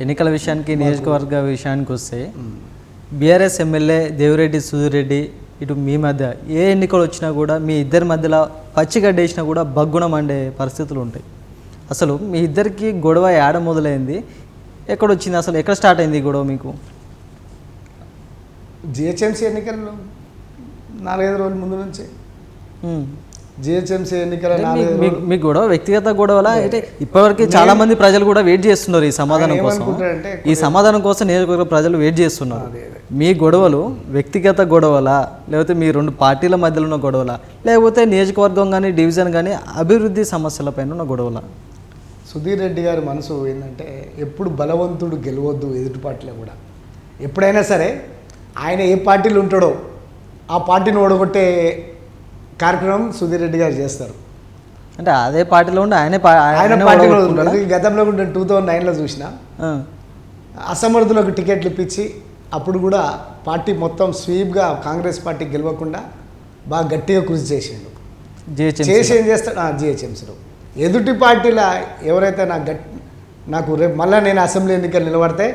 ఎన్నికల విషయానికి నియోజకవర్గ విషయానికి వస్తే బీఆర్ఎస్ ఎమ్మెల్యే దేవిరెడ్డి సుధీరెడ్డి ఇటు మీ మధ్య ఏ ఎన్నికలు వచ్చినా కూడా మీ ఇద్దరి మధ్యలో పచ్చిగడ్డ వేసినా కూడా బగ్గుణం అండే పరిస్థితులు ఉంటాయి. అసలు మీ ఇద్దరికి గొడవ ఏడ మొదలైంది, ఎక్కడొచ్చింది, అసలు ఎక్కడ స్టార్ట్ అయింది ఈ గొడవ మీకు? జిహెచ్ఎంసీ ఎన్నికల్లో 4-5 రోజుల ముందు నుంచి జిహెచ్ఎంసీ ఎన్నికల మీ గొడవ వ్యక్తిగత గొడవలా అయితే ఇప్పటివరకు చాలా మంది ప్రజలు కూడా వెయిట్ చేస్తున్నారు ఈ సమాధానం కోసం. ఈ సమాధానం కోసం నియోజకవర్గ ప్రజలు వెయిట్ చేస్తున్నారు. మీ గొడవలు వ్యక్తిగత గొడవలా, లేకపోతే మీ 2 పార్టీల మధ్యలో ఉన్న గొడవలా, లేకపోతే నియోజకవర్గం కానీ డివిజన్ కానీ అభివృద్ధి సమస్యలపైన ఉన్న గొడవలా? సుధీర్ రెడ్డి గారి మనసు ఏంటంటే ఎప్పుడు బలవంతుడు గెలవద్దు ఎదుటి పార్టీలో కూడా. ఎప్పుడైనా సరే ఆయన ఏ పార్టీలో ఉంటాడో ఆ పార్టీని ఓడగొట్టే కార్యక్రమం సుధీర్ రెడ్డి గారు చేస్తారు. అంటే అదే పార్టీలో ఉండి ఆయన పార్టీలో గతంలో కూడా 2009లో చూసిన అసమర్థులకు టికెట్లు ఇప్పించి అప్పుడు కూడా పార్టీ మొత్తం స్వీప్గా కాంగ్రెస్ పార్టీ గెలవకుండా బాగా గట్టిగా కృషి చేసిండు. చేసి ఏం చేస్తాడు జిహెచ్ఎంసీలో ఎదుటి పార్టీల ఎవరైతే నాకు రేపు మళ్ళీ నేను అసెంబ్లీ ఎన్నికలు నిలబడితే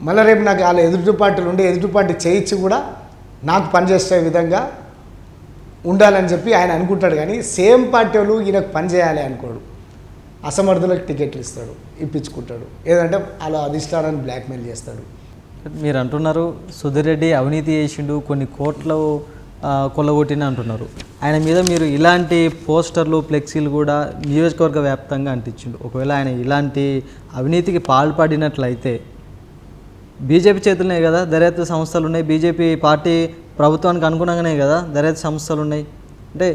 మళ్ళీ రేపు నాకు వాళ్ళ ఎదుటి పార్టీలు ఉండి ఎదుటి పార్టీ చేయించి కూడా నాకు పనిచేసే విధంగా ఉండాలని చెప్పి ఆయన అనుకుంటాడు. కానీ సేమ్ పార్టీ వాళ్ళు ఈయనకు పనిచేయాలి అనుకోడు. అసమర్థులకు టికెట్లు ఇస్తాడు, ఇప్పించుకుంటాడు, ఏదంటే అలా అధిష్టానాన్ని బ్లాక్మెయిల్ చేస్తాడు. మీరు అంటున్నారు సుధీర్ రెడ్డి అవినీతి చేసిండు, కొన్ని కోట్లు కొల్లగొట్టిన అంటున్నారు. ఆయన మీద మీరు ఇలాంటి పోస్టర్లు ఫ్లెక్సీలు కూడా నియోజకవర్గ వ్యాప్తంగా అంటించిండు. ఒకవేళ ఆయన ఇలాంటి అవినీతికి పాల్పడినట్లయితే బీజేపీ చేతులనే కదా దర్యాప్తు సంస్థలు ఉన్నాయి, బీజేపీ పార్టీ ప్రభుత్వానికి అనుగుణంగానే కదా దర్యాప్తు సంస్థలు ఉన్నాయి. అంటే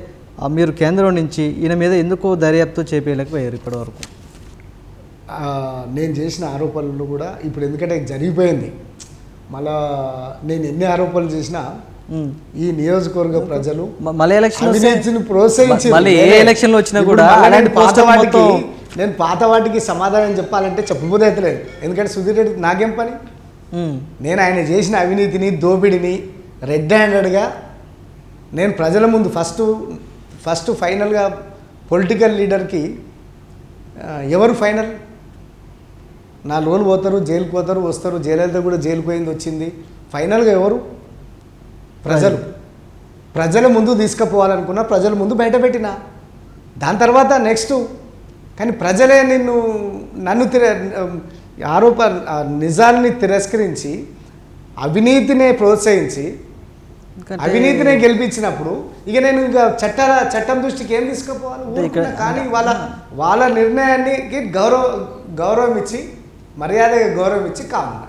మీరు కేంద్రం నుంచి ఈయన మీద ఎందుకు దర్యాప్తు చేపలేకపోయారు ఇప్పటివరకు? నేను చేసిన ఆరోపణలు కూడా ఇప్పుడు ఎందుకంటే జరిగిపోయింది. మళ్ళా నేను ఎన్ని ఆరోపణలు చేసినా ఈ నియోజకవర్గ ప్రజలు మళ్ళీ ఎలక్షన్ ప్రోత్సహించి ఎలక్షన్లు వచ్చినా కూడా నేను పాత వాటికి సమాధానం చెప్పాలంటే చెప్పబోదే లేదు. ఎందుకంటే సుధీర్ రెడ్డి నాకేం పని? నేను ఆయన చేసిన అవినీతిని, దోపిడిని రెడ్ హ్యాండెడ్గా నేను ప్రజల ముందు ఫస్ట్ ఫైనల్గా పొలిటికల్ లీడర్కి ఎవరు ఫైనల్? 4 రోజులు పోతారు, జైలుకు పోతారు, వస్తారు. జయలలిత కూడా జైలుకు పోయింది, వచ్చింది. ఫైనల్గా ఎవరు? ప్రజల ముందు తీసుకుపోవాలనుకున్నా ప్రజల ముందు బయట పెట్టినా దాని తర్వాత నెక్స్ట్. కానీ ప్రజలే నన్ను నిజాన్ని తిరస్కరించి అవినీతినే ప్రోత్సహించి అవినీతినే గెలిపించినప్పుడు ఇక నేను ఇంకా చట్టం దృష్టికి ఏం తీసుకుపోవాలి? కానీ వాళ్ళ నిర్ణయానికి గౌరవం ఇచ్చి, మర్యాదగా గౌరవం ఇచ్చి కావాలి.